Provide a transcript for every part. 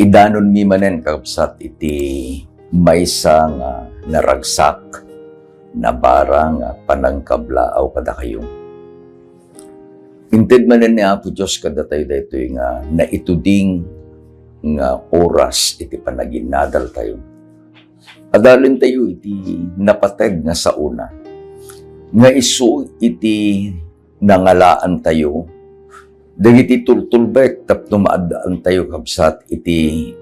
Idanon mi manen kakabsat iti maysa nga naragsak na barang panangkablaaw kada kayo. Inted manen ni Apo Diyos kada tayo dito nga naituding nga oras iti panaginadal tayo. Adalin tayo iti napateg nga sa una. Nga isu iti nangalaan tayo. Dagiti TULBEK tapno maadaan tayo kabsat iti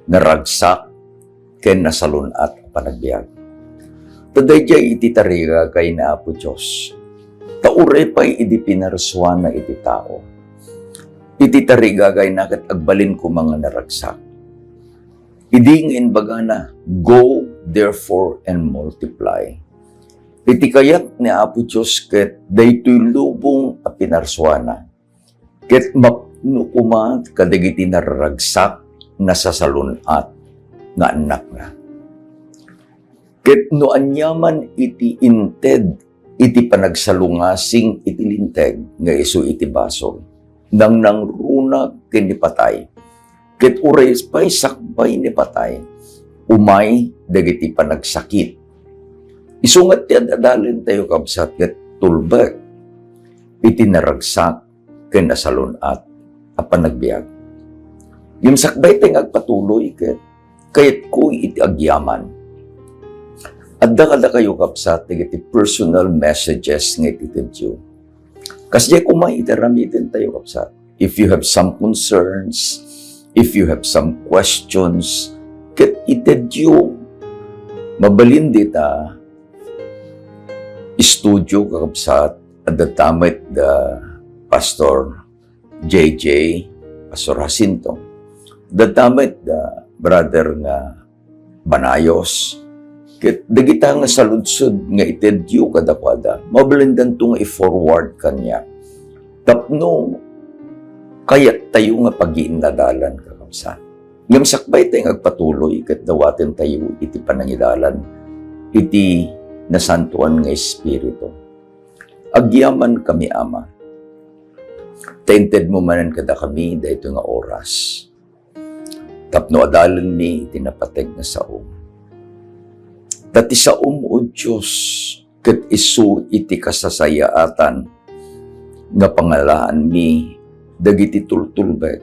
naragsak ken NASALUN-AT panagbiag. Tadayjay iti tariga kay na Apo Diyos. Tauray pa'y iti pinaraswana iti tao. Iti tariga kay nakat agbalin ko mga naragsak. Idingin baga na, go therefore and multiply. Iti kayat ni Apo Diyos ket daytoy lubong a pinaraswana. Ket mapnukuma kadagiti naragsak NASALUN-AT nga anak na. Ket no anyaman iti inted iti panagsalungasing iti linteg nga isu iti basol. Nang nangruna ken ni patay. Ket uray pay sakbay ni patay. Umay dagiti panagsakit. Isungat ti adalin tayo kabsat ket TULBEK iti naragsak ken NASALUN-AT a panagbiag. Yung sakbay tayo agpatuloy kayat ko iti agyaman. Adda kada kayo kapsat iti personal messages nga ititidyo. Kasi kumay itaramitin tayo kapsat. If you have some concerns, if you have some questions, ket itidyo. Mabalin dita studio kakapsat at the tamit the Pastor JJ, Pastor Jacinto. Datamit da brother nga Banayos. Ket dagita nga saludsod nga itedyo kadakwada. Mabalindan to nga i-forward kanya. Tapno kayat tayo nga pag-iinadalan kakabsat. Ngam sakbay tayo agpatuloy ket dawaten tayo iti panangidalan iti nasantuan nga Espiritu. Agyaman kami Ama. Tainted mo manan kada kami dahito nga oras. Tapno adalan mi itinapateg na saom. Tati saom o Diyos, ket isu iti kasasayaatan nga pangalaan mi dagiti TULBEK.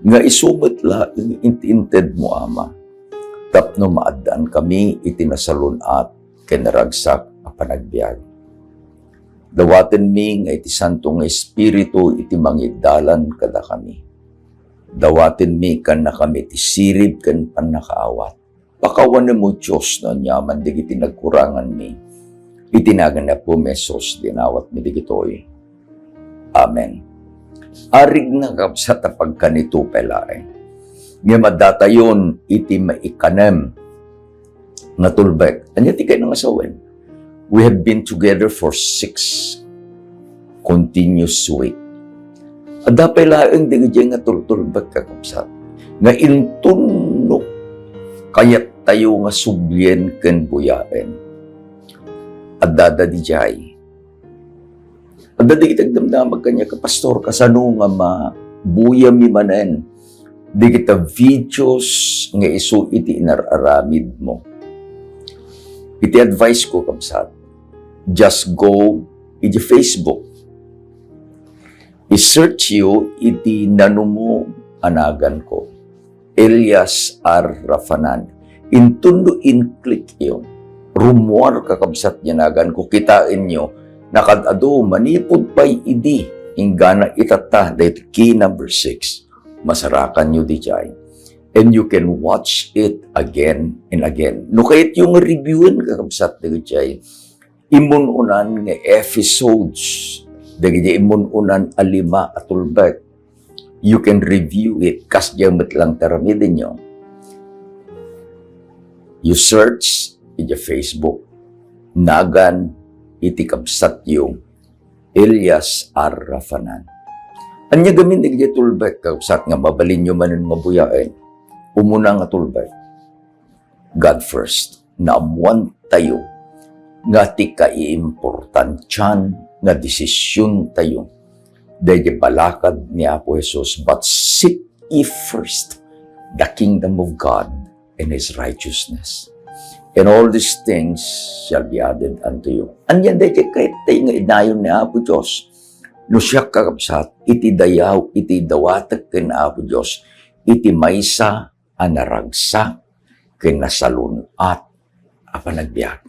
Nga isubet laeng inted mo Ama. Tapno maadaan kami iti NASALUN-AT ken naragsak a panagbiag. Dawaten mi nga iti santo nga Espiritu iti mangidalan kada kami. Dawaten mi kan na kami iti sirib ken panakaawat. Pakawan mo Diyos na nyaman digiti nagkurangan mi. Itinagan na po mesos dinawat mi digitoy. Amen. Arig na kapsat a pagkanito pelae. Nga madatayon iti maikanem na TULBEK. Anya ti kayo nga sawen. We have been together for 6 continuous weeks. At dapay laeng digay nga TULBEK kakapsat. Nga intunok kayat tayo nga sublyen ken buyaen. At dada di jay. At dada itagdamdamag kanya kapastor kasano nga mabuya mi manen. Di kita videos nga isu iti inararamid mo. Iti advice ko kapsat. Just go iti Facebook. I-search you iti nanumo anagan ko. Elias R. Rafanan. Intundo in-click yun. Rumuar kakabsat yanagan ko. Kitain nyo. Nakadado manipod pa'y idi. Ingana itata. Dahil key number 6. Masarakan nyo di jay. And you can watch it again and again. No kahit yung reviewin kakabsat di jay. Imununan nga episodes. Dagiti imununan alima at TULBEK. You can review it. Kasyamat lang taramidin nyo. You search iti Facebook. Nagan iti kabsat yung Elias R. Rafanan. Anya gamin iti TULBEK kabsat nga mabalin nyo manin mabuyain. Umuna nga TULBEK. God first. Naamuan tayo nga ti kaiimportantyan nga desisyon tayo. Dahil balakad ni Apo Jesus, but seek ye first the kingdom of God and His righteousness. And all these things shall be added unto you. Anyan day kahit tayo nga inayon ni Apo Diyos, no siya kakabsat, iti dayaw, iti dawatag ken Apo Diyos, iti maysa a naragsak ken NASALUN-AT a panagbiag.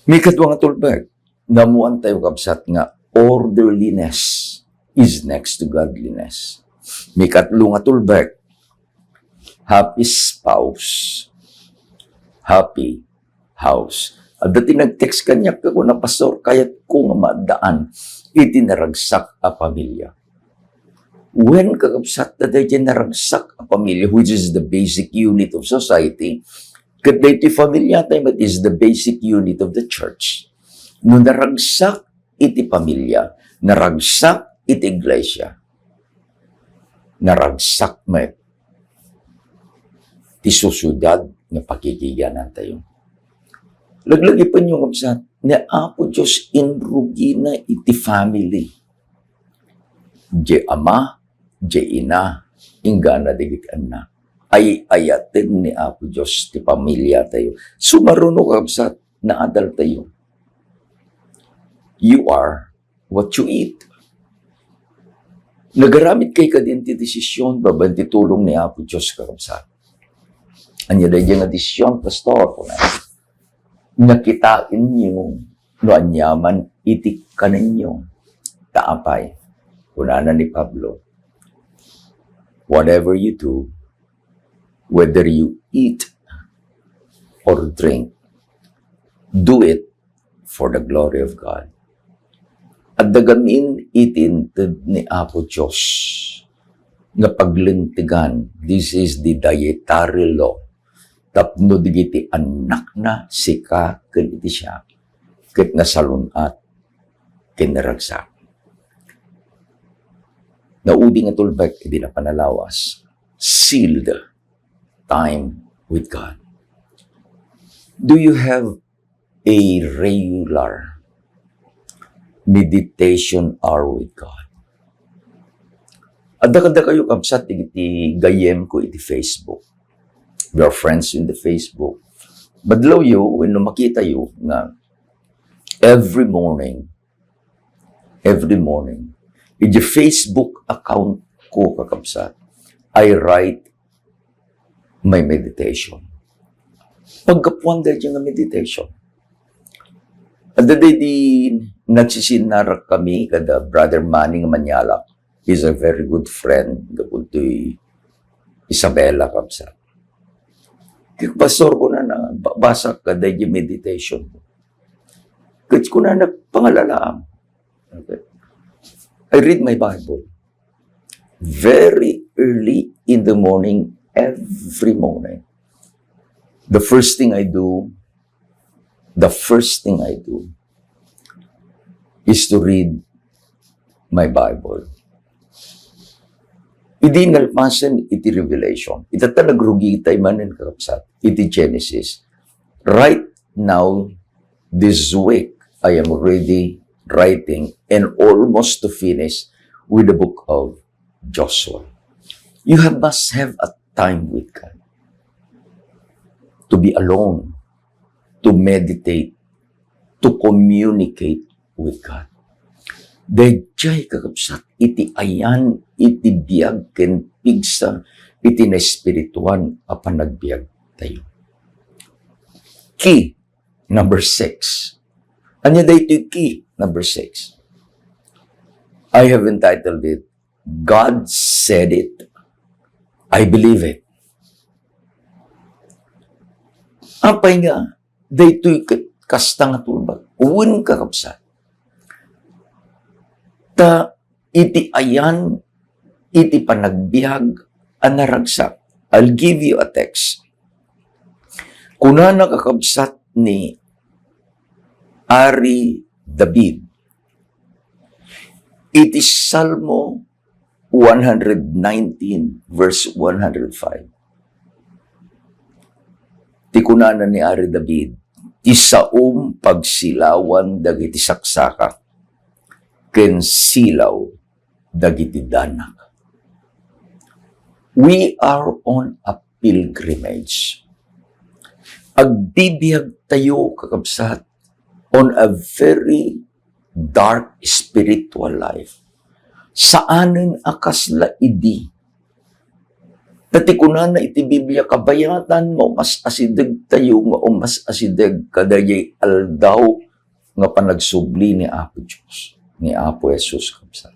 May katwa nga tulbeg, namuan tayo kabsat nga orderliness is next to godliness. May katlo nga tulbeg, happy spouse, happy house. At dati nag-text kanya ako na pastor, kaya't ko nga madaan, iti naragsak a pamilya. When kakabsat na dati naragsak a pamilya, which is the basic unit of society, kat dati pamilya tayo, but is the basic unit of the church. No naragsak iti pamilya, naragsak iti iglesia, naragsak may ti susyudad nga pakikiganan tayo. Laglagi pa niyo kabsat, ni Apo Diyos inrugi na iti family. Di ama, di ina, ingana digit na. Ay ayatin ni Apo Diyos ti pamilya tayo. Sumaruno kabsat, na adal tayo. You are what you eat. Nagaramit kay kadinti desisyon, babanti tulong ni Apo Diyos kakabsat. Anya day nga desisyon, pastor, kung nakitain niyo, no anyaman, itik ka ninyo, taapay, kunana ni Pablo, whatever you do, whether you eat or drink, do it for the glory of God. At dagamin itinted ni Apo Diyos nga paglintigan, this is the dietary law. Tapno digiti anak na sika ken iti siya, ket NASALUN-AT ken NARAGSAK. Naudi nga tulbek, hindi na panalawas, sealed time with God. Do you have a regular meditation hour with God? Adda kayo kabsat iti gayem ko iti Facebook. We are friends in the Facebook. Badlaw yo, when makita yo nga every morning, in the Facebook account ko kakabsat, I write my meditation. Pagkapuan dahil yung meditation. At dahil di nagsisinarak kami kada Brother Manning Manyala. He's a very good friend. Gapon to Isabela kabsat. Kaya pastor ko na basa kada yung meditation. Kaya ko na nagpangalalaam. Okay. I read my Bible very early in the morning, every morning. The first thing I do is to read my Bible. Idi nalpasan iti Revelation. Ita talagrugi tayo manin kakapsat. Iti Genesis. Right now, this week, I am already writing and almost to finish with the book of Joshua. You must have a time with God. To be alone. To meditate. To communicate with God. Dayjay kakabsat, iti ayan, iti biag, ken pigsa, iti na espirituan, apan nagbiag tayo. Key, number 6. Anya dayto key, number 6. I have entitled it, God said it, I believe it. Apay nga, dayto kasta nga tulbag, uwin kakabsat. Ta iti ayan, iti panagbiag, ang naragsak. I'll give you a text. Kuna nakakabsat ni Ari David, it is Salmo 119 verse 105. Ti kunana ni Ari David, isaum pagsilawan dagiti saksaka, ken silaw dagiti danak. We are on a pilgrimage. Agdibiyag tayo, kakabsat, on a very dark spiritual life. Saanin akasla idi. Tatikunan na iti Biblia kabayatan mo, mas asideg tayo nga o mas asideg kadayay aldaw nga panagsubli ni Apo Diyos, ni Apo Jesus kabsat.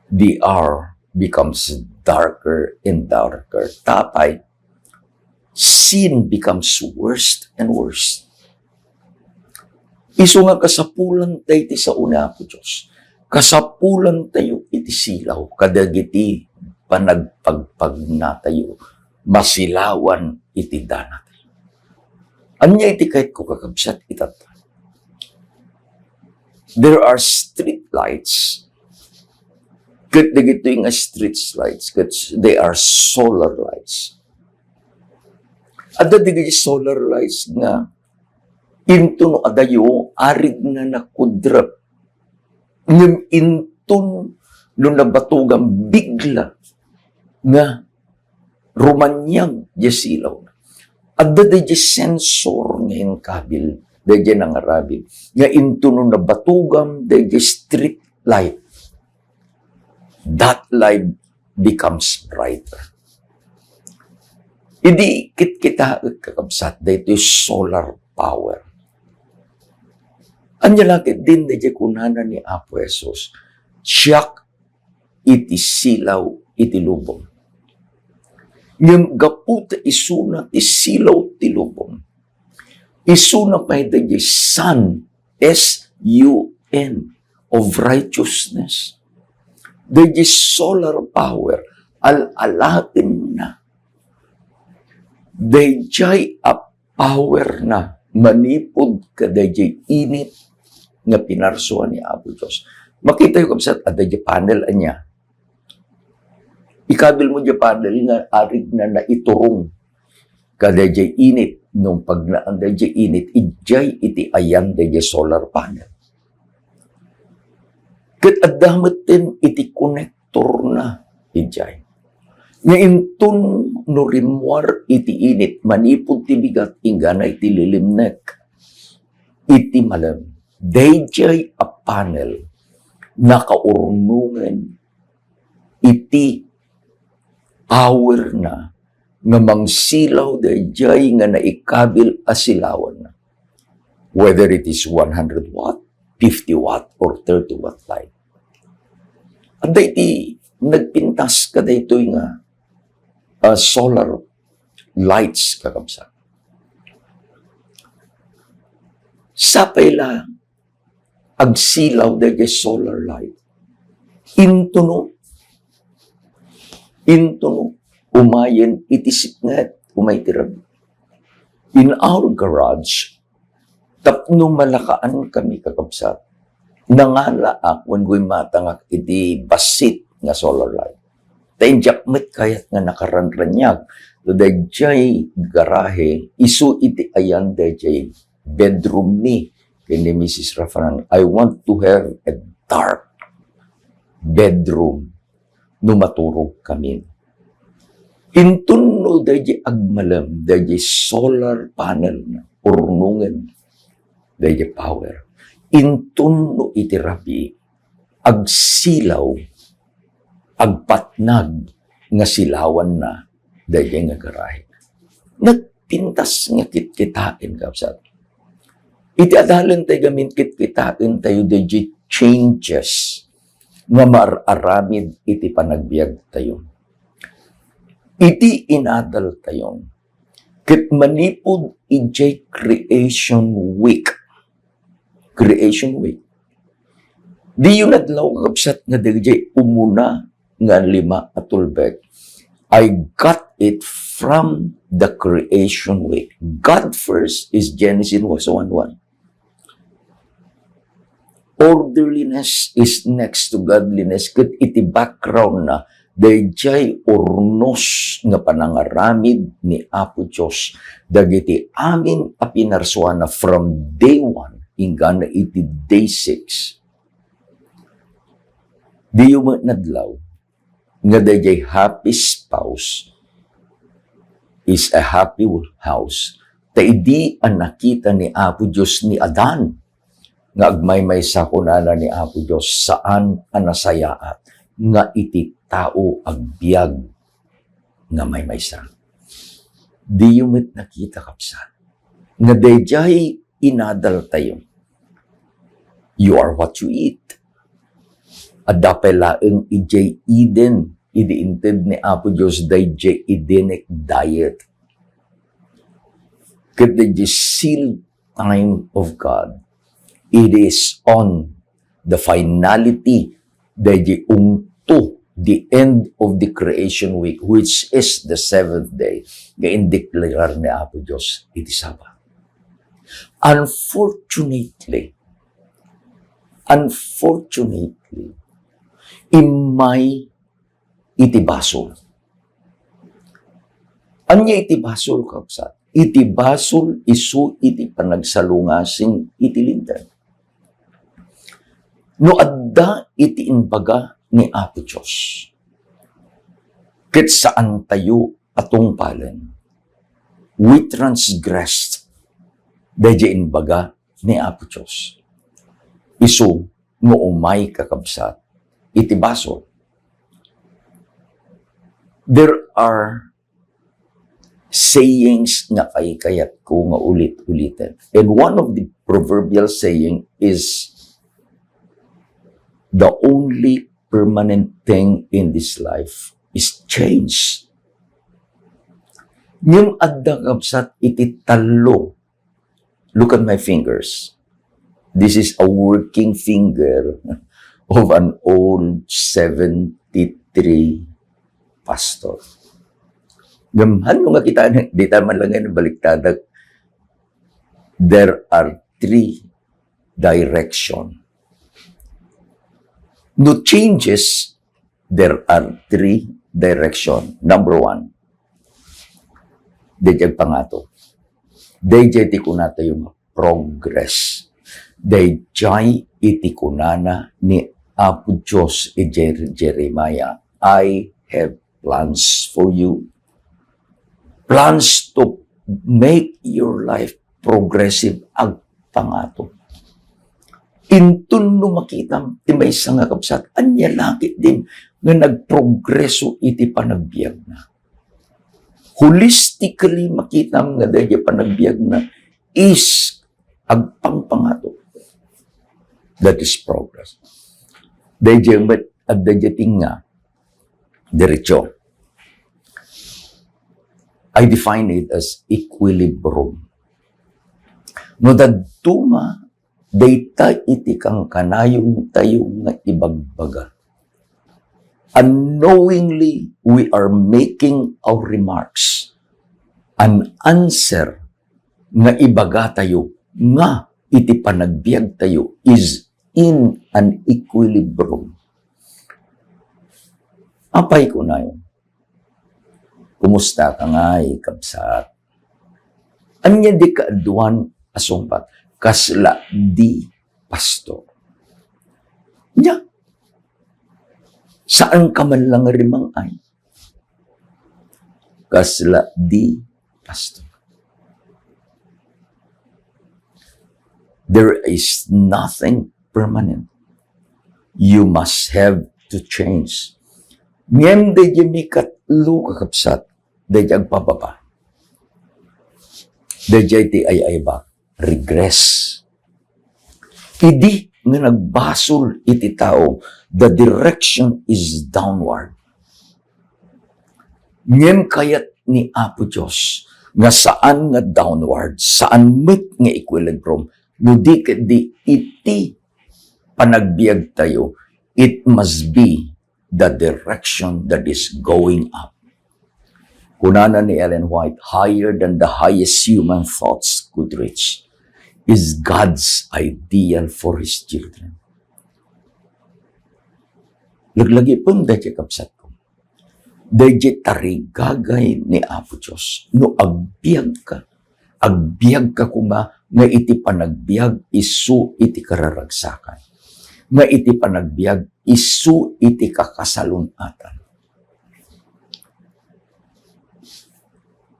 The hour becomes darker and darker. Tapay, sin becomes worse and worse. Isu nga kasapulan tayo iti sa una po Diyos. Kasapulan tayo iti silaw. Kadagiti panagpagpag na tayo. Masilawan iti dana tayo. Anya iti kahit ko kakabsat itat. There are street lights. Kat dagito yung street lights. Kat they are solar lights. Ada digiti solar lights nga into no adayo arig na nakudrap ngem intun no nabatugang bigla nga rumanyag di silaw. Ada di sensor nga inkabil di nangarabin nga into no nabatugam di street light. That light becomes brighter. Idi kita kakabsat dito solar power. Anya lakit din na kunana ni Apo Jesus. Siyak iti silaw iti lubong. Ngem gaputa isuna ti silaw ti lubong. Isuna pa iti sun, S-U-N, of righteousness. The solar power, al-alatin na. Dayjay a power na manipod ka dayjay init nga pinarsuan ni Apo Diyos. Makita yung kapsat at dayjay panel anya. Ikabil mo dayjay panel nga arig na naiturong ka dayjay init. Nung pag naan dayjay init, ijay iti ayan dayjay solar panel. Kat adamatin iti connector na ijay. Ngaintun no rimwar iti init, manipod ti bigat, ingana iti lilimnek. Iti malam. Dayjay a panel, nakaurnungan, iti power na, nga mangsilaw dayjay nga naikabil asilawan na. Whether it is 100 watt, 50 watt, or 30 watt light. At iti nagpintas ka dito nga solar lights kakabsa. Sapay lang agsilaw dahil solar light. Intuno, umayen itisip nga umaytirag. In our garage, tapno malakaan kami kakabsat. Nangalaak when we matangak iti basit nga solar light. Tainjakmet kayat nga nakaranranyag. So, dayjay garahe, isu iti ayan dayjay bedroom ni kini Mrs. Rafanan. I want to have a dark bedroom no maturog kami. Intun no dayjay agmalam, dayjay solar panel na urnungan, dayjay power. Intun no iti rabi, agsilaw, agpatnag nga silawan na dayjay nga garahe. Nagpintas nga kitkitain kapsat. Iti adalan tayo gamin kitkitain tayo dayjay changes nga mararamid iti panagbiag tayo. Iti inadal tayo. Kit manipod ijay creation week. Creation week. Di yun adlaw kapsat nga dayjay umuna nga 5 at TULBEK. I got it from the creation week. God first is Genesis 1:1. Orderliness is next to godliness. Kat iti background na dayjay ornos nga panangaramid ni Apo Diyos. Dagiti amin a pinarsuan na from day 1 ingana iti day 6. Di yung nadlaw nga dayjay happy spouse is a happy house. Ta idi ang nakita ni Apo Diyos ni Adan, nga agmay-may sa kunana ni Apo Diyos, saan ang nasayaat, nga iti tao agbiag, nga may sa. Di yung nakita kapsat, nga dayjay inadal tayo. You are what you eat. Adapelaeng ijay Eden, idiinted ni Apo Diyos dayjay Edenic diet. Kat the sealed time of God, it is on the finality, dayjay unto the end of the creation week, which is the seventh day, nga indeklarar ni Apo Diyos, iti Sabat. Unfortunately, imay itibasol. Anya itibasol kapsat? Itibasol isu iti panagsalungasing itilindan. No adda iti imbaga ni Apo Diyos. Ket saan tayo atong palen? We transgressed dayjay imbaga ni Apo Diyos. Isu no umay kakabsat itibasol. There are sayings nga kayat ko nga ulit-ulitin. And one of the proverbial saying is, the only permanent thing in this life is change. Yung adda kabsat iti talo. Look at my fingers. This is a working finger of an old 73 pastor. Gamhan mo nga kita, di taman lang yan baliktadag. There are 3 directions. No changes, there are 3 directions. Number 1, dayjay pangato. Dayjay ti kunata yung progress. Dayjay iti kunana ni Apo Diyos Jeremiah, I have plans for you. Plans to make your life progressive ag pangato. Intun no makitam, ti may nga kapsat, anya langit din nga nagprogreso iti panagbiag na. Holistically makitam nga dahil panagbiag na is agpangpangato. That is progress. Dahil at dahil nga, diretso. I define it as equilibrium. No dadtuma, dayta iti kang kanayong tayo nga ibagbaga. Unknowingly, we are making our remarks an answer nga ibaga tayo, nga iti panagbiag tayo is in an equilibrium. Apay ko na yun. Kumusta ka nga, kabsat? Anya di kaaduan asumpat, kasla di pastor. Nya, saan ka man lang rimang ay? Kasla di pastor. There is nothing permanent. You must have to change. Ngem de jemikat lu kakapsat, de jag pababa. De ti ay ba, regress. Idi nga nagbasol iti tao, the direction is downward. Ngem kayat ni Apo Diyos, nga saan nga downward, saan met nga equilibrium, no di iti panagbiag tayo, it must be the direction that is going up. Kunana ni Ellen White, higher than the highest human thoughts could reach is God's ideal for His children. Laglagi pong dahil kapsat ko. Dahil tarigagay ni Apo Diyos. No agbiag ka kuma, nga iti panagbiag isu iti kararagsakan. Nga iti panagbiag isu iti kakasalun-atan.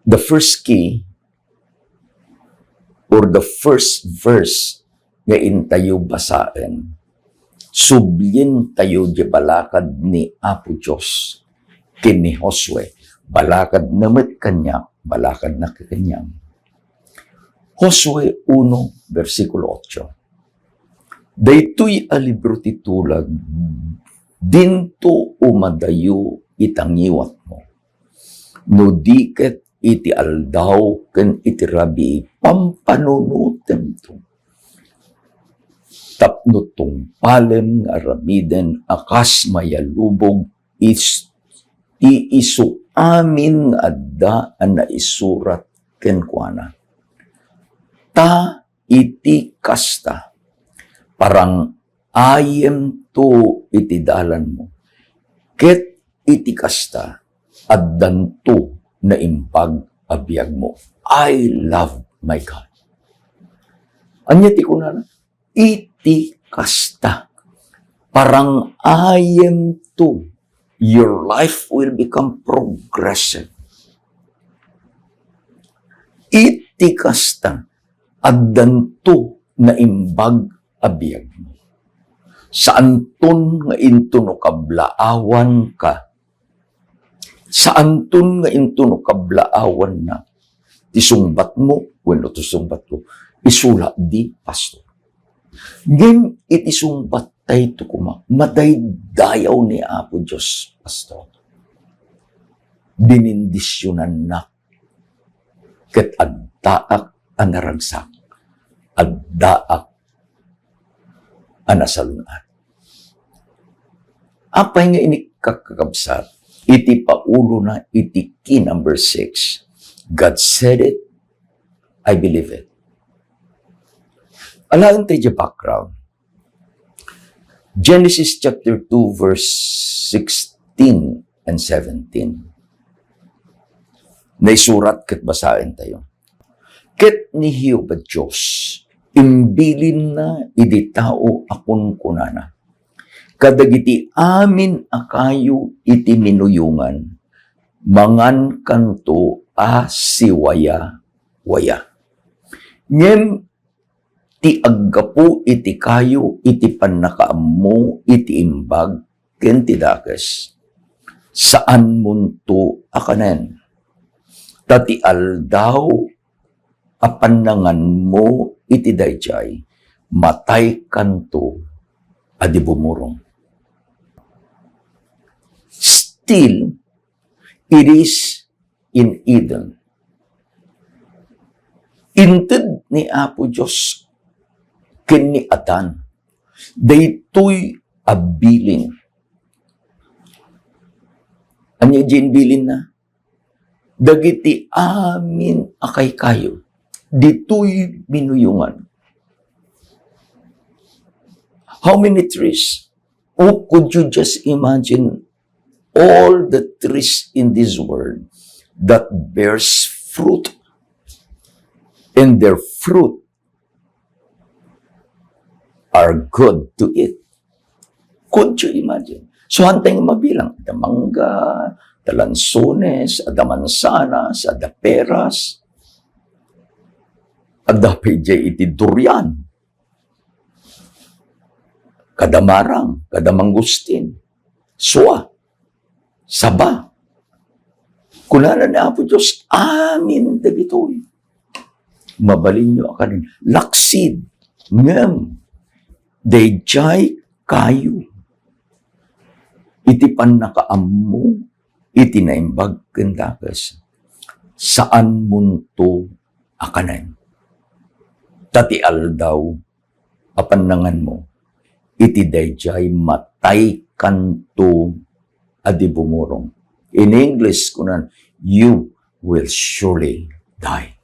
the first key or the first verse nga intayo basaen, sublin tayo di balakad ni Apo Diyos kini Josue. Balakad namet kanya, balakad na kanyang. Josue 1, versikulo 8. Daytoy a libro titulag, dinto umadayo itangiwat mo. No diket iti aldaw ken iti rabi pampanunutem to. Tapno tong palem nga ramiden akas mayalubog iisu amin adda na isurat kenkwana. Ta iti kasta parang ayem to iti dalan mo. Ket iti kasta addan to na impag abiyag mo. I love my God. Anya ti kunana? Iti kasta. Parang ayem to. Your life will become progressive. Iti kasta. Addan to na imbag abiyag mo. Saan ton nga intuno kablaawan ka. Saan ton nga intuno kablaawan na. Tisungbat mo, bueno, tisungbat ko, isula di, pastor. Ngayon, itisungbat tayo to kuma. Madaydayaw ni Apo Diyos, pastor. Binindisyonan na. Ket addaak ang naragsak. Addaak ang NASALUN-AT. Apay nga inikakakabsat, iti paulo na iti key number 6. God said it, I believe it. Alain tayo background. Genesis chapter 2 verse 16 and 17. Naisurat ket basahin tayo. Ket ni Hioba Diyos, imbilin na idi tao akon kunana. Kadagiti amin akayo iti minuyungan, mangan kanto siwaya-waya. Ngem ti aggapo iti kayo iti pannakaammo iti imbag ken ti dakes. Saan munto akanen? Tati aldaw apannangan mo iti dayjay, matay kanto adi bumurong. Still, it is in Eden. Inted ni Apo Diyos ken ni Adan, daytoy abilin. Anya din bilin na? Dagiti amin akay kayo. Dito'y minuyungan. How many trees? Oh, could you just imagine all the trees in this world that bears fruit, and their fruit are good to eat? Could you imagine? So, hantay nga mabilang. Ada mangga, ada lansones, ada mansanas, ada peras, ada pejay iti durian, kada marang, kada mangustin, suwa, saba. Kunana ni Apo Diyos, amin dagitoy. Mabalin nyo akanin. Laksid, ngem, dayjay kayo. Iti pannakaammo, iti naimbag kendakas. Saan munto akanan? Tati aldaw, apannangan mo, iti dayjay matay kanto adi bumurong. In English, kunan, you will surely die.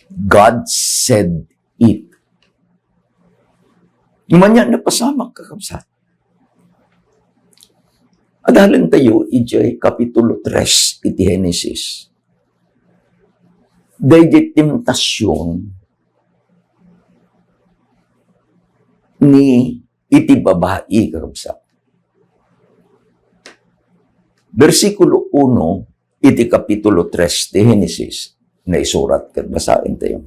God said it. Imanya napasamak kakabsat. Adalan tayo, ijay kapitulo 3, iti Genesis. Dayjay temptasyon ni iti babae kakabsat. Versikulo 1, iti kapitulo 3 ti Genesis, na isurat kat basahin tayo.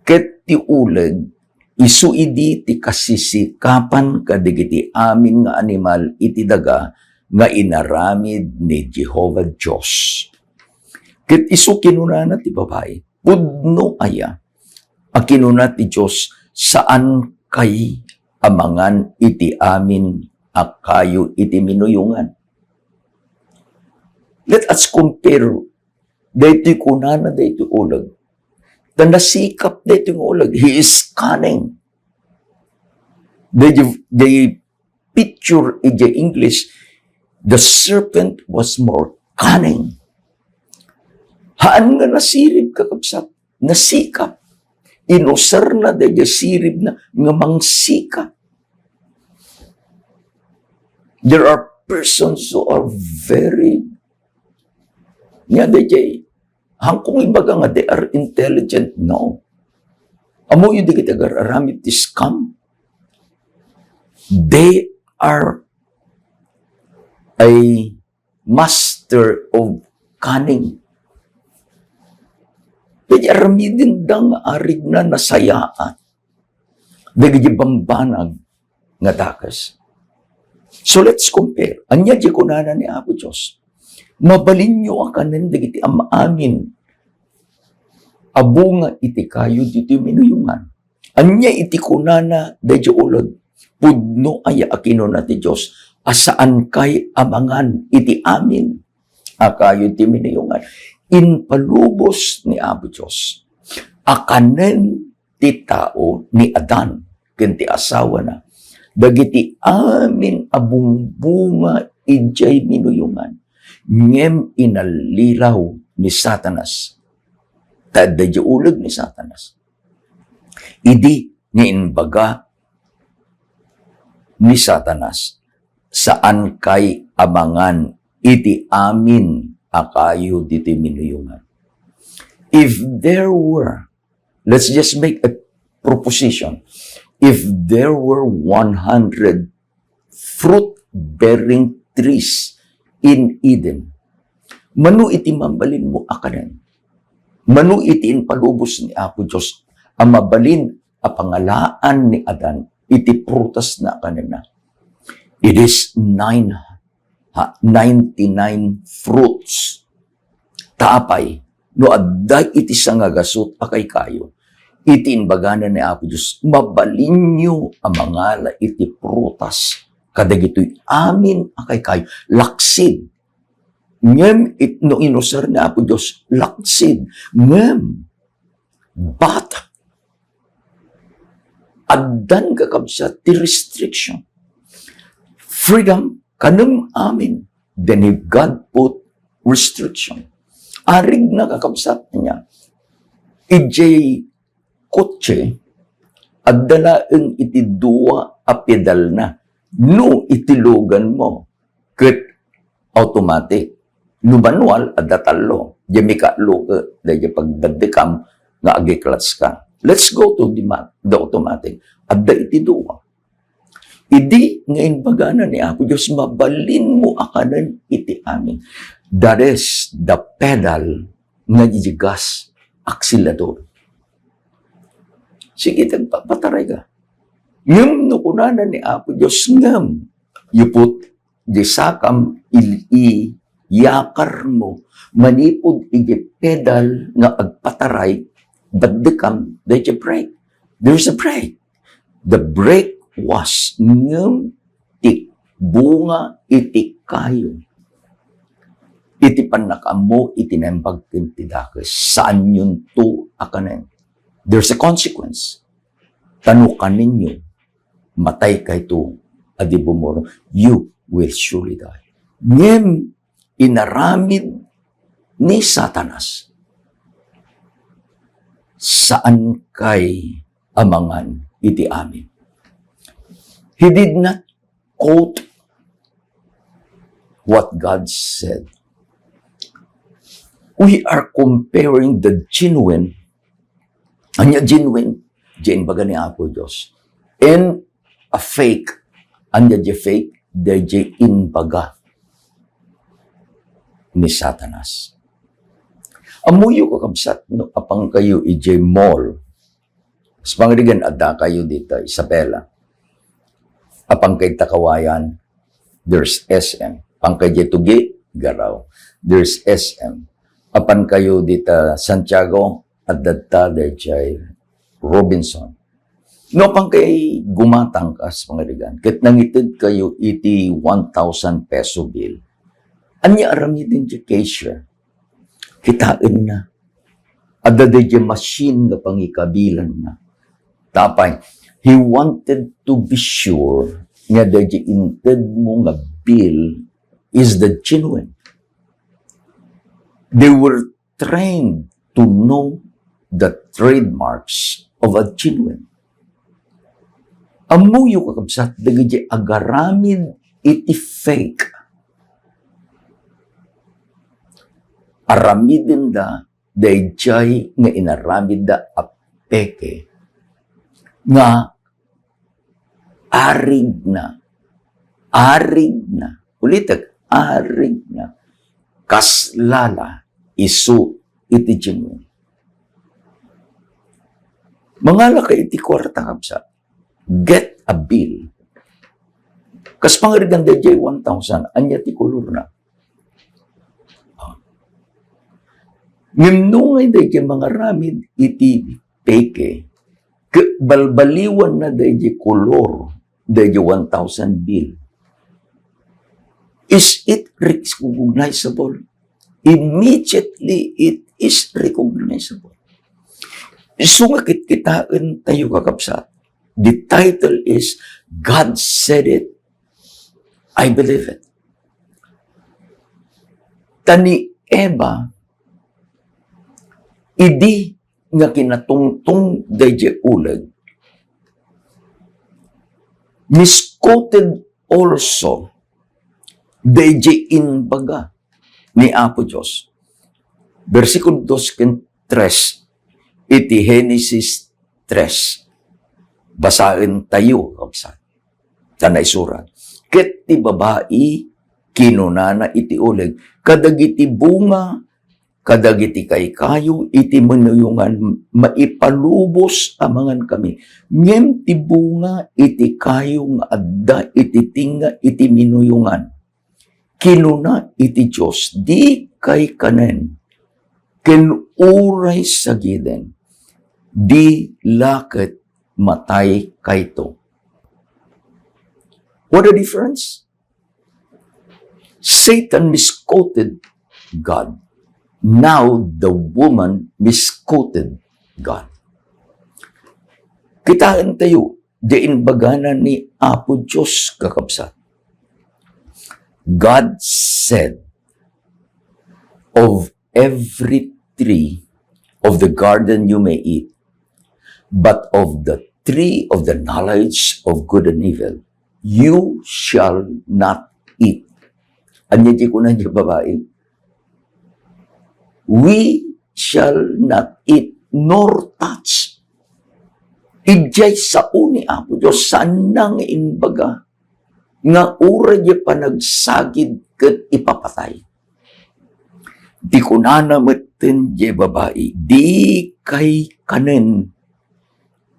Ket ti uleg, isu idi ti kasisikapan kadigiti amin nga animal iti daga nga inaramid ni Jehovah Diyos. Ket isu kinunana ti babae, pudno aya, a kinuna ti Diyos, saan kay amangan iti amin akayo iti minuyungan. Let us compare daytoy kunana daytoy ulag. The nasikap daytoy ulag. He is cunning. They picture in the English, the serpent was more cunning. Haan nga nasirib kakabsat, nasikap. Inusar na daytoy sirib na nga mangsikap. There are persons who are very hangkong ibaga nga, they are intelligent. No. Amo yung di kita aramid ti scam. They are a master of cunning. Pwede aramidin dang arig na nasayaan. Dagi bambanag nga dakas. So let's compare. Anya di kunana ni Apo Diyos. Mabalin nyo ang kanan dagiti amin. Abunga iti kayo dito minuyungan. Anya iti kunana dadyo ulod. Pudno aya akino na ti Diyos. Asaan kay amangan iti amin. Akayo ti minuyungan. Inpalubos ni Apo Diyos. Akanen ti tao ni Adan. Kinti asawa na. Dagiti amin abungbunga ijay minuyungan. Ngem inalilaw ni Satanas. Tadadya ulag ni Satanas. Idi niinbaga ni Satanas. Saan kay amangan iti amin akayo diti minuyungan. If there were, let's just make a proposition. If there were 100 fruit-bearing trees in Eden, manu iti mambalin mo akanan. Manu iti inpalubos ni Apo Diyos, ang mabalin a pangalaan ni Adan, iti prutas na kanina. It is 99 fruits. Taapay, no adday iti sangagasot akay kayo. Iti inbaganan ni Apo Diyos, mabalin nyo ang mangala iti prutas. Kadagito'y amin akay kayo. Laksid. Ngem no inusar ni Apo Diyos, laksid. Ngem, but, addan kakabsa ti restriction. Freedom, kanang amin. Then if God put restriction. Arig na kakabsat niya. Ijay kotse, addalaeng iti dua a pedal na. No itilugan mo. Ket automatic. No manual, adatalo. Jemikalo ka. Dahil pagbadikam nga agiklats ka. Let's go to the automatic. Adda iti dua. Idi ngayon bagana ni Apo Diyos, mabalin mo akanan iti amin. That is the pedal nga ijigas akselador. Sige, tagpapataray ka. Ngam no kunana ni Apo Diyos, ngam, you put the sakam yakar mo, manipod iti pedal nga agpataray, badikam, there's a break. There's a break. The break was ngam ti bunga iti kayo. Iti panakamo iti nembag kintidakas. Saan yun to akanen? There's a consequence. Tanukan ninyo, matay kay to, adibumoro, you will surely die. Ngem, inaramid ni Satanas. Saan kay amangan iti amin? He did not quote what God said. We are comparing the genuine, anya genuine, jen baga ni Apo Diyos, and a fake, anya je fake, de je in baga. ni Satanas. Amuyo kakabsat no apang kayo ijay mall. Sa pangrigan adda kayo dito, Isabela. Apang kay Takawayan, there's SM. Apang kay Tugi, Garaw, there's SM. Apan kayo dito Santiago, at dadta dayjay Robinson. No pang kay gumatang ka sa pangrigan, ket nangitid kayo iti 1,000 peso bill. Anya arami din di cashier. Kitain na. Adda di machine nga pangikabilan na. Tapay, he wanted to be sure nga di inted mo nga bill is the genuine. They were trained to know the trademarks of a genuine. Amuyo kakabsat, di agaramid iti fake. Aramidin da, dayjay nga inaramid da apeke, nga arig na, ulitak, arig na, kaslala, isu, iti genuine. Mangala ka iti kwarta kapsa, get a bill. Kas pangarigan dayjay 1,000, anya ti kulur na. Ngimnungay dayjay mga ramid iti peke, balbaliwan na dayjay kolor, dayjay 1,000 bill. Is it recognizable? Immediately, it is recognizable. Sungakit kitaan tayo kakapsat. The title is, God Said It, I Believe It. Tani Eva, idi nga kinatungtong dayjay ulag, misquoted also dayjay inbaga ni Apo Diyos. Versikulo 2:3, iti Genesis 3. Basahin tayo, kapsat. Tanay surat. Ket ti babae, kinunana iti uleg, kadagiti bunga, kadagiti kay kayo, iti manuyungan, maipalubos amangan kami. Ngem ti bunga, iti kayo nga adda, iti tinga, iti minuyungan. Kinuna iti Diyos, di kay kanen, kinuray sa giden, di lakit matay kayto. What a difference? Satan misquoted God. Now, the woman misquoted God. Kitaan tayo, diin bagana ni Apo Diyos kakabsat. God said, of every tree of the garden you may eat, but of the tree of the knowledge of good and evil, you shall not eat. Anya di ko na niya babae? We shall not eat nor touch. Ijay sa uni Apo Diyos, sanang inbaga, nga ura niya panagsagid kat ipapatay. Di ko na namatin di babae, di kay kanen,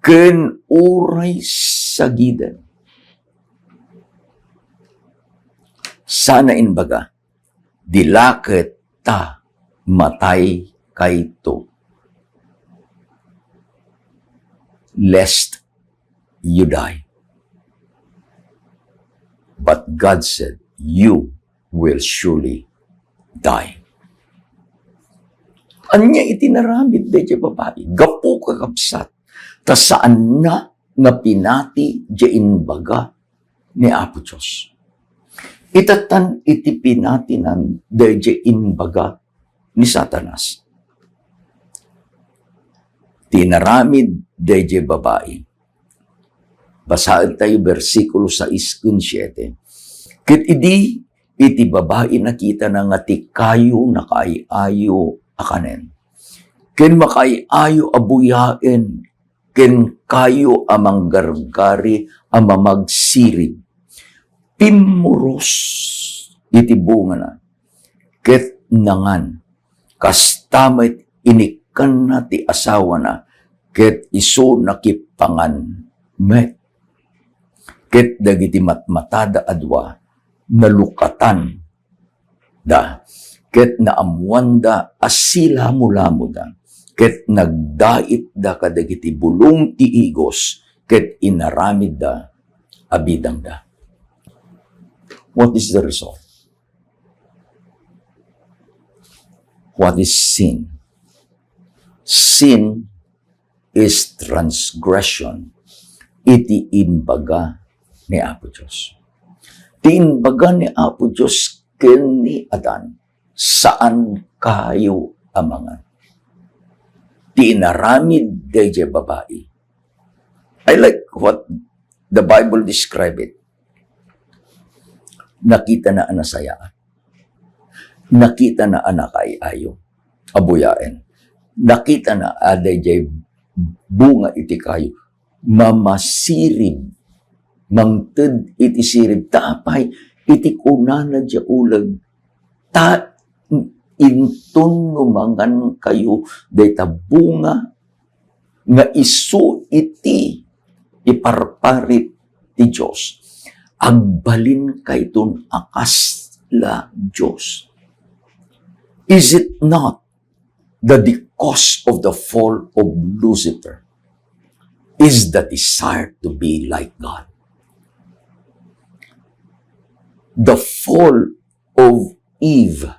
ken uray sagidan. Sana inbaga, dilakit ta matay kayto, lest you die. But God said, you will surely die. Anya itinaramid de babae, gapo kakabsat, ta saan na nga pinati diyan baga ni Apo Diyos. Itatan iti pinatinan de diyan baga ni Satanas. Tinaramid de babae. Basahin tayo versikulo 6:7. Ket idi iti babae nakita na nga ti kayo nakaayo akanen. Ken makaayo abuyaen, ken kayo amang gargari amamagsirib. Pimuros iti bunga na. Ket nangan, kastamit inikan na ti asawa na, ket iso nakipangan met. Ket dagiti matmatada adwa, nalukatan da, ket naamuan da asilamo-lamo da, ket nagdait da kadagiti bulong ti igos, ket inaramid da abidang da. What is the result? What is sin? Sin is transgression. Iti imbaga ni Apo Diyos. Ti imbaga ni Apo Diyos ken ni Adan, saan kayo amangan? Ti inaramid dayjay babae. I like what the Bible describe it. Nakita na anasayaan. Nakita na anakayayo. Abuyain. Nakita na adayjay bunga iti kayo. Mamasirib. Mangted iti sirib. Tapay iti kunana dya ulag. Ta intun numangan kayo dayta bunga nga isu iti iparparit ti Diyos. Agbalin kayton akas la Diyos. Is it not that the cause of the fall of Lucifer is the desire to be like God? The fall of Eve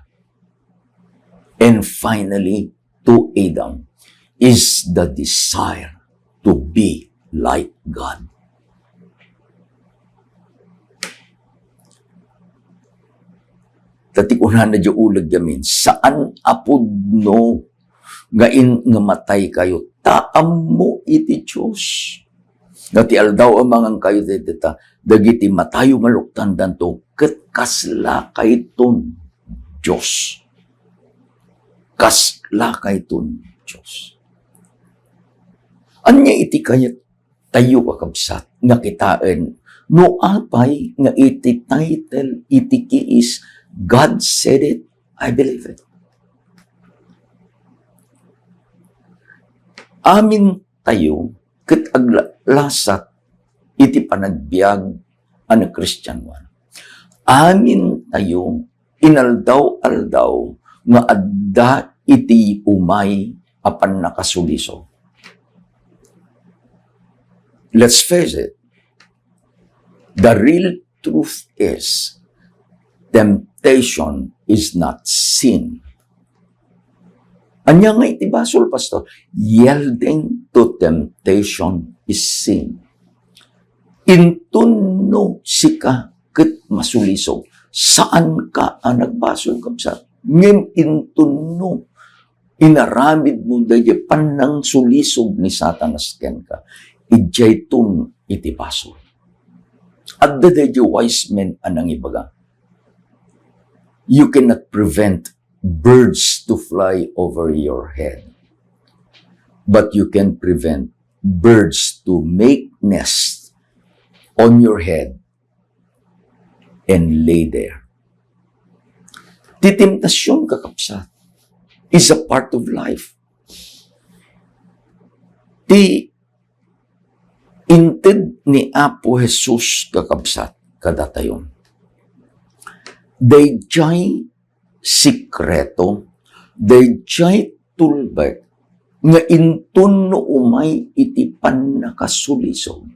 and finally to Adam is the desire to be like God. Tatikunan na dyan ulag yamin, saan apod no, ngain nga matay kayo, taam mo iti Diyos. Ngati aldaw amangan kayo dita, dagiti matayo maluktan danto, ket kasla kayton Diyos. Kasla kayton Diyos. Anya iti kayat tayo kakabsat, nga kitain, no apay nga iti title, iti kiis, God said it, I believe it. Amin tayo, ket aglasat, iti panagbiag, ana Christian one. Amin tayo, inaldaw-aldaw, nga adda iti umay, apan nakasuliso. Let's face it, the real truth is, temptation is not sin. Anya nga iti basol, Pastor? Yielding to temptation is sin. Intunno sika ket masuliso. Saan ka ang nagbasol kapsa? Ngem intunno. Inaramid mo dahi panang sulisog ni Satanas ken ka. Ijay tun iti basol. At dahi wise men anang ibaga. You cannot prevent birds to fly over your head. But you can prevent birds to make nests on your head and lay there. Titimtasyon kakapsat is a part of life. Ti inted ni Apo Jesus kakapsat kadatayon. Dayjay sikreto, dayjay tulbek, nga intun no umay iti panakasulisog.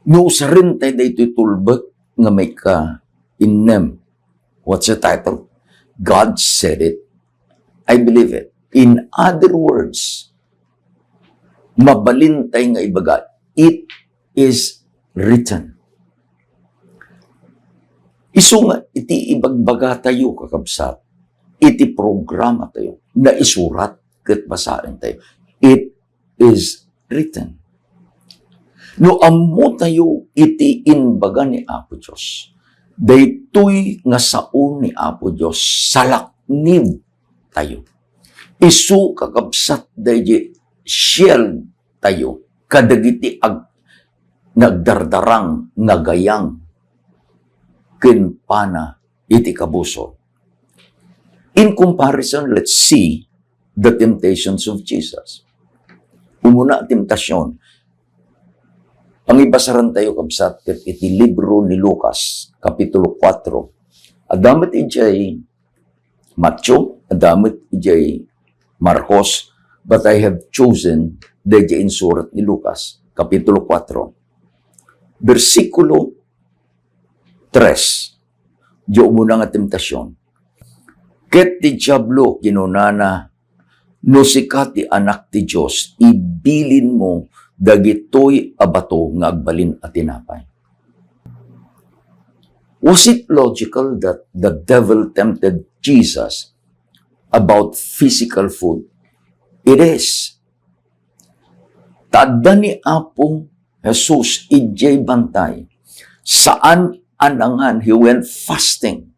No usarin tayo daytoy tulbek, nga may ka innem. What's the title? God said it, I believe it. In other words, mabalintay nga ibaga, it is written. Isu nga, iti ibagbaga tayo kakabsat, iti programa tayo, na isurat ket basahin tayo. It is written. No ammo tayo iti inbaga ni Apo Diyos. Daytoy nga sao ni Apo Diyos, salaknib tayo. Isu kakabsat dahi shield tayo, kadagiti nagdardarang, nagayang, kinpana iti kabuso. In comparison, let's see the temptations of Jesus. Umuna temptasyon. Ang ibasaran tayo kabsat, iti libro ni Lucas, Kapitulo 4. Adamit ijay Matthew, adamit ijay Marcos, but I have chosen the in surat ni Lucas, Kapitulo 4. Versikulo 3. Diyo muna nga temptasyon. Ket ti Diablo ginunana, no sikat ti anak ti Diyos, ibilin mo dagitoy abato nga agbalin at tinapay. Was it logical that the devil tempted Jesus about physical food? It is. Tadda ni Apo Jesus ijay bantay. Saan anangan he went fasting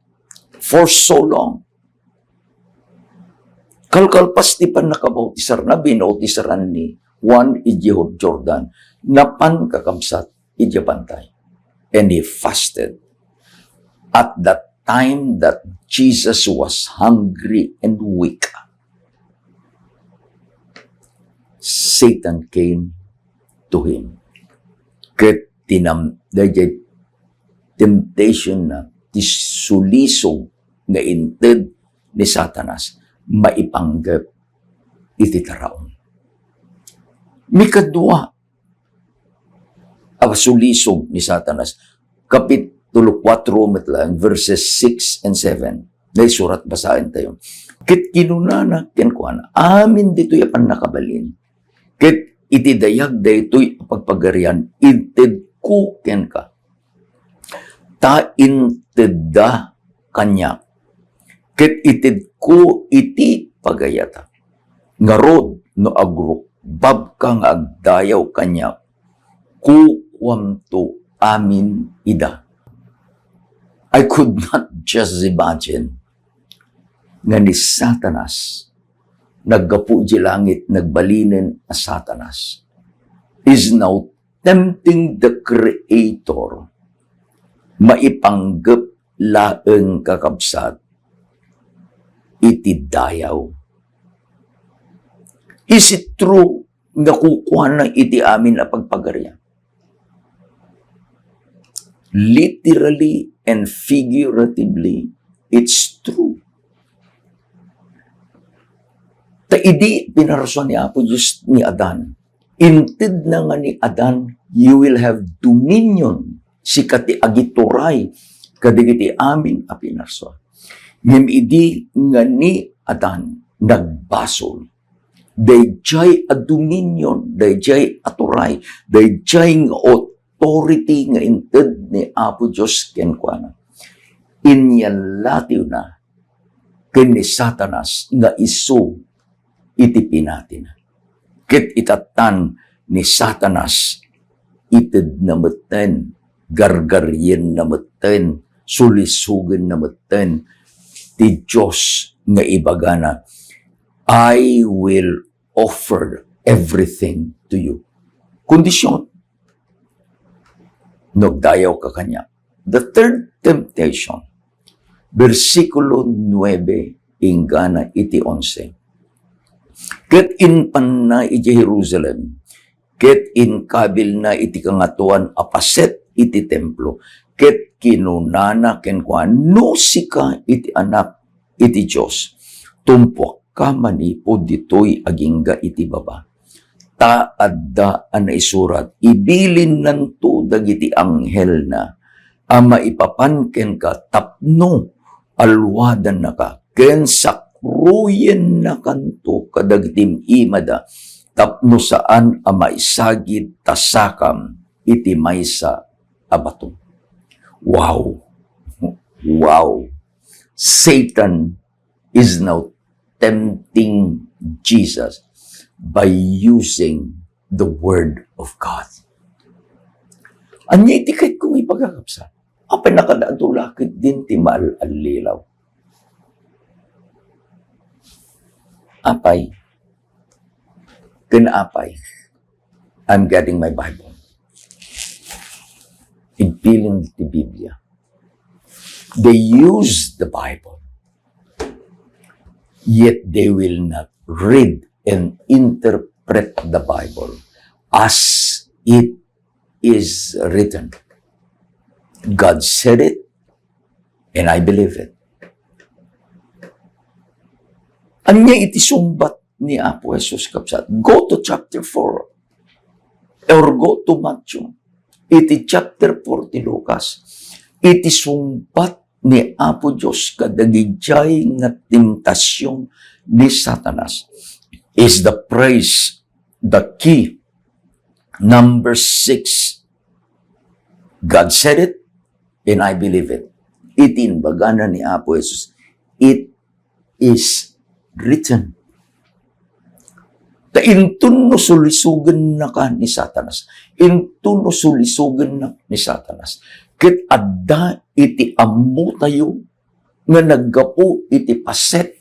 for so long. Kalkalpas ti pan nakabautisar na binautisaran ni Juan ijihod Jordan, napan kakamsat ijabantay. And he fasted. At that time that Jesus was hungry and weak, Satan came to him. Ket dayjay temptation na tisulisog nga inted ni Satanas maipanggap iti taraon. Mikadua sulisog ni Satanas, Kapitulo 4 metlang verses 6 and 7. May surat basahin tayo. Ket kinunana kenkwana, amin dito'y apan nakabalin. Ket iti dayag daytoy pagpagarian, inted ko ken ka. Ta intedda kanya. Ket itid ko iti pagayata. Ngarod no agrukbab ka nga agdayaw kanya. Kuwamto amin ida. I could not just imagine nga ni Satanas naggapu di langit, nagbalinin a Satanas is now tempting the Creator maipanggap laeng kakabsat iti dayaw. Is it true nga kukuha na iti amin na pagpagarya? Literally and figuratively, it's true. Ta idi pinarason ni Apo Diyos ni Adan. Inted na nga ni Adan, you will have dominion sikati agituray kadigiti amin a pinarson. Ngem idi nga ni Adan nagbasol. Dayjay a dominion, dayjay aturay, dayjay nga authority nga inted ni Apo Diyos kenkwana. Inyalatiw na ken ni Satanas nga isu iti pinatin. Ket itatan ni Satanas ited na meten, gargaryen na meten, sulisugan na meten, ti Diyos nga ibagana, I will offer everything to you. Kondisyon, nagdayaw ka kanya. The third temptation, versikulo 9, ingana iti 11. Ket in pan na iti Jerusalem, ket in kabil na iti kangatuan apaset iti templo, ket kinunana kenkwan, no sika iti anak iti Diyos, tumpok ka manipod ditoy agingga iti baba. Ta adda ana isurat, ibilin nanto dagiti anghel na, ama ipapan ken ka tapno, alwadan na ka, ken sakruyen na kanto kadagtim imada, tapno saan ama isagid tasakam iti maysa abato. Wow! Wow! Satan is now tempting Jesus by using the Word of God. Anya iti kahit kung ipagkakapsa, apay nakadaadulakit din ti maal-alilaw. Apay, kinaapay, I'm getting my Bible. Igpiling ti Biblia. They use the Bible yet they will not read and interpret the Bible as it is written. God said it, and I believe it. Anya iti sumbat ni Apo Jesus kapsat. Go to chapter 4 or go to Matthew. Iti chapter 4 ti Lucas. Iti sumbat ni Apo Diyos kadagijay nga tentasyon ni Satanas is the praise, the key. Number 6. God said it, and I believe it. Itinbagana ni Apo Jesus. It is written. Ta intun no sulisugan na ka ni Satanas. Intun no sulisugan na ni Satanas. Ket adda iti ammo tayo nga naggapo iti paset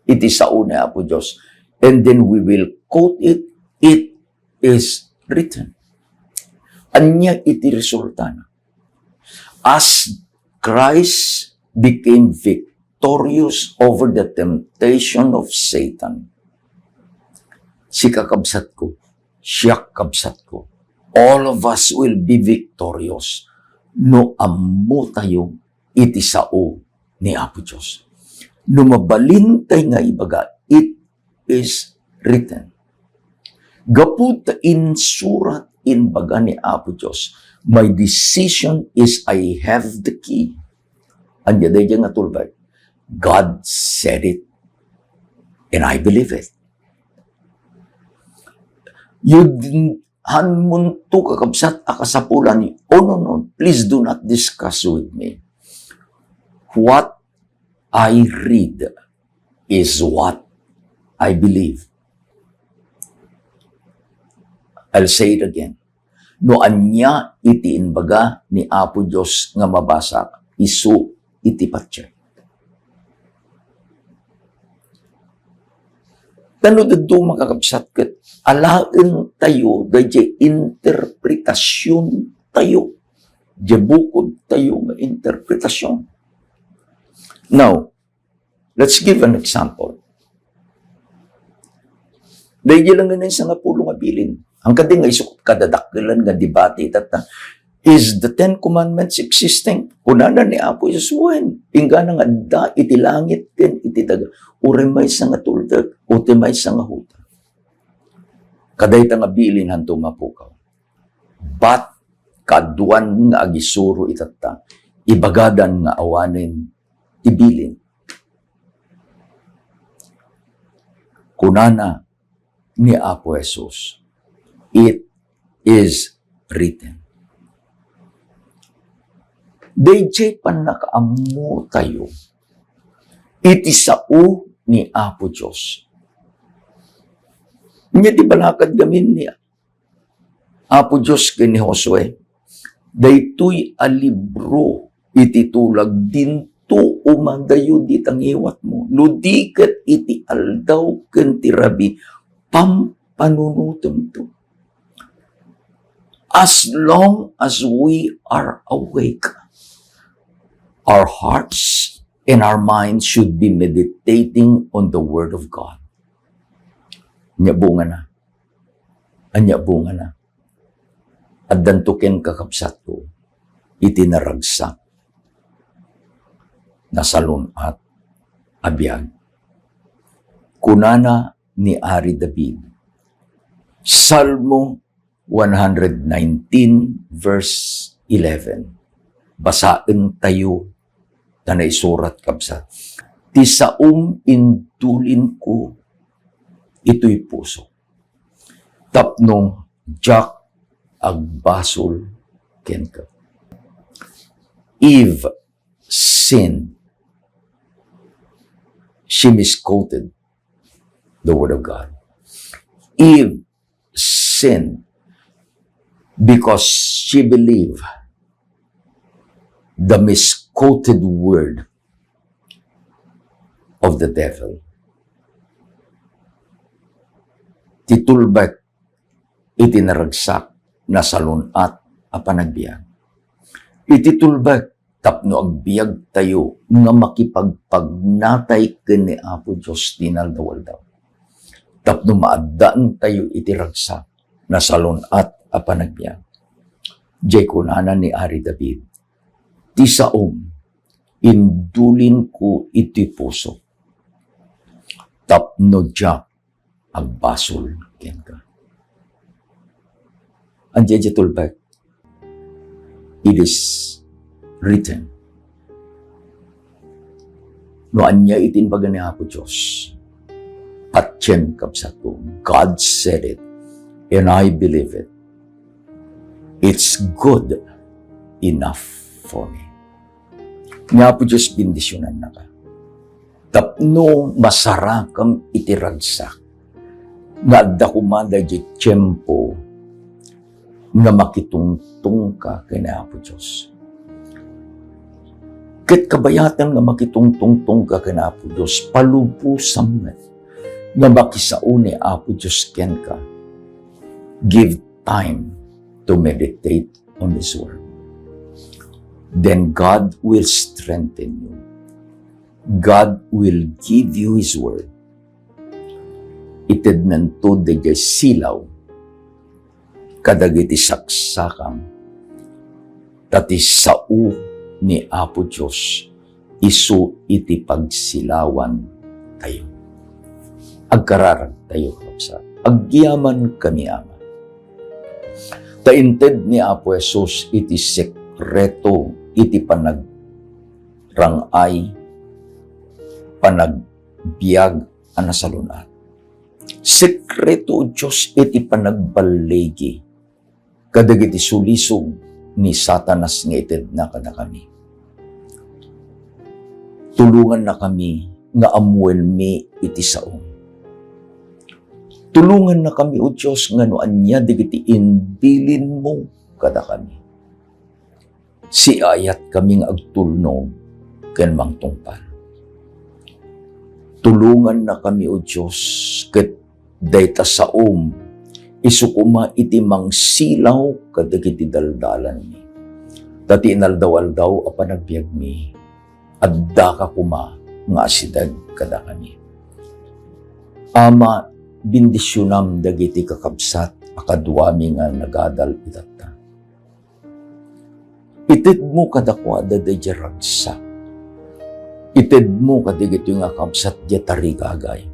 iti sao ni Apo Diyos. And then we will quote it. It is written. Anya iti resulta na. As Christ became victorious over the temptation of Satan, si kakabsat ko, siya kabsat ko. All of us will be victorious no ammo tayo iti sao ni Apo Diyos. No mabalintay nga ibaga, it is written. Gapud in surat in baga ni Apo Diyos, my decision is I have the key. Anya day nga tulbek. God said it, and I believe it. Hanmunto kakabsat akasapulan ni, oh no, please do not discuss with me. What I read is what I believe. I'll say it again. No anya iti inbaga ni Apo Diyos nga mabasak, isu iti patya. Tano dito makakabsat kat, alain tayo, dahil interpretasyon tayo. Dahil bukod tayo ng interpretasyon. Now, let's give an example. Dahil lang ganun sa nga pulo nga bilin. Ang kading nga isukot kadadakkilan nga debate tata, is the Ten Commandments existing? Kunana ni Apo Jesus, when? Ingga nga da, iti langit ken iti daga. Uremay sa nga tuldag, utimay sa nga huta. Kaday ta nga bilin hanto mapukaw. But, kaduan nga agisuro itata, ibagadan nga awanin, ibilin. Kunana ni Apo Jesus, it is written. Dayjay pan nakaamu tayo, iti sao ni Apo Diyos. Nya di balakad gamin niya. Apo Diyos kini Josue, daytoy alibro iti tulag dinto umadayo ditangiwat mo. Ludikat iti aldaw ken tirabi pampanunutem to. As long as we are awake, our hearts and our minds should be meditating on the Word of God. Anya bunga na. Anya bunga na. At dantukin kakabsat ko, iti naragsak. NASALUN-AT a BIAG. Kunana ni Ari David. Salmo 119 verse 11. Basaen tayo na naisurat kabsat. Ti saum indulin ko, ito'y puso. Tapno jak agbasol kenka. Eve sinned. She misquoted the Word of God. Eve sinned because she believed the misquoted word of the devil. Ti TULBEK itinaragsak NASALUN-AT a panagbiag. Iti TULBEK Tapno agbiag tayo nga makipagpagnatay ken ni Apo Dios dinaldawaldaw. Tapno maadaan tayo iti ragsak NASALUN-AT a panagbiag. Jay kunanan ni Ari David, ti saom, indulin ko iti puso. Tapno jak agbasol ken ka. Andiyan TULBEK, it is written. No anya itinbaga ni Apo Diyos, patyen kabsat ko, God said it, and I believe it. It's good enough for me. Ni Apo Diyos, bindisyonan na ka. Tapno masarakam itiragsak, nga adda kumanda di tiyempo, nga makitungtung ka kay ni Apo Diyos. Ket kabayatan nga makitungtungtong ka kay ni Apo Diyos, palubusan nga makisaon ni Apo Diyos ken ka. Give time to meditate on His Word. Then God will strengthen you. God will give you His Word. Ited nanto de silaw, kadagiti saksakam, tati sao ni Apo Diyos, isu iti pagsilawan tayo. Agkararag tayo, kapsa. Agyaman kami, Ama. Tainted ni Apo Jesus iti sekreto, iti panagrangay, panagbiag, NASALUN-AT. Sekreto Diyos iti panagbalegi, kadagiti sulisog ni Satanas nga ited na kada kami. Tulungan na kami nga amuel mi iti saong. Tulungan na kami, O Diyos, nga no anya digiti inbilin mo kada kami. Si ayat kaming agtulnog ken mangtungpal. Tulungan na kami, O Diyos, ket dayta saom, isukuma iti mangsilaw kadagiti daldalan mi. Dati inaldaw-aldaw a panagbiag mi, adda ka kuma nga asidag kada kami. Ama, bindisyonam dagiti kakabsat akadwami nga nagadal itata. Ited mo kadakwada da jaragsak. Ited mo kadigito nga kabsat di tarigagay.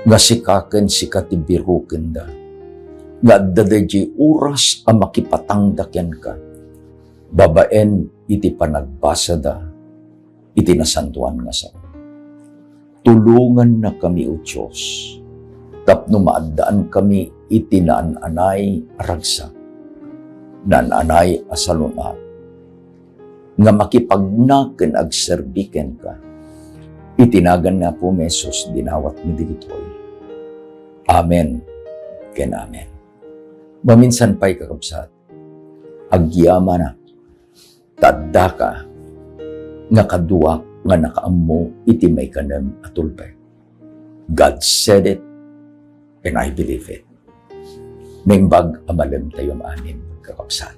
Nga sikaken sikatibiruken da. Nga dadaji oras a makipatangdakyan ka. Babaen iti panagbasa da. Iti nasantuan nga sa. Tulungan na kami, O Diyos. Tapno maadaan kami iti naan-anay ragsak. Naan-anay NASALUN-AT. Nga makipagnaken agserbiken ka. Itinagan na po mesos dinawat mi digitoy. Amen ken amen. Maminsan pa'y kakabsat, agyama na, tadda ka, nga kaduak nga nakaammo iti may kanam at TULBEK. God said it, and I believe it. Naimbag amalem tayo amin kakabsat.